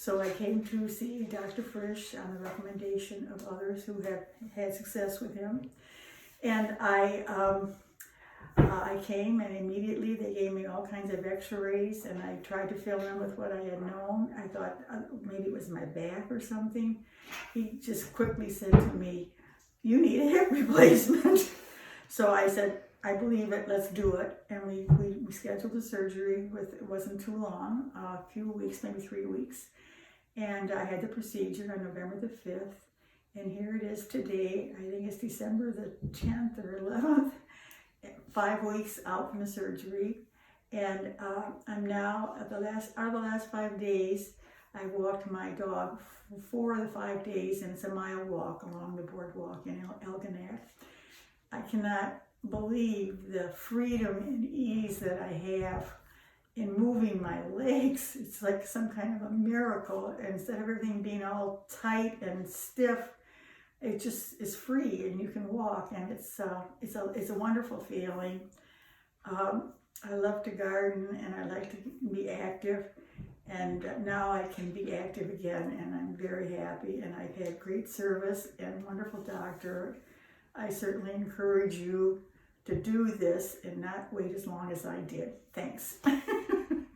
So I came to see Dr. Frisch on the recommendation of others who have had success with him. And I came, and immediately they gave me all kinds of x-rays, and I tried to fill in with what I had known. I thought maybe it was my back or something. He just quickly said to me, "You need a hip replacement." So I said, "I believe it, let's do it." And we scheduled the surgery. It wasn't too long, a few weeks, maybe 3 weeks. And I had the procedure on November the 5th. And here it is today. I think it's December the 10th or 11th. 5 weeks out from the surgery, and I'm now out of the last 5 days. I walked my dog 4 of the 5 days, and it's a mile walk along the boardwalk in Elginak. I cannot believe the freedom and ease that I have in moving my legs. It's like some kind of a miracle. And instead of everything being all tight and stiff, it just is free, and you can walk, and it's a wonderful feeling. I love to garden, and I like to be active, and now I can be active again, and I'm very happy, and I've had great service and wonderful doctor. I certainly encourage you to do this and not wait as long as I did. Thanks.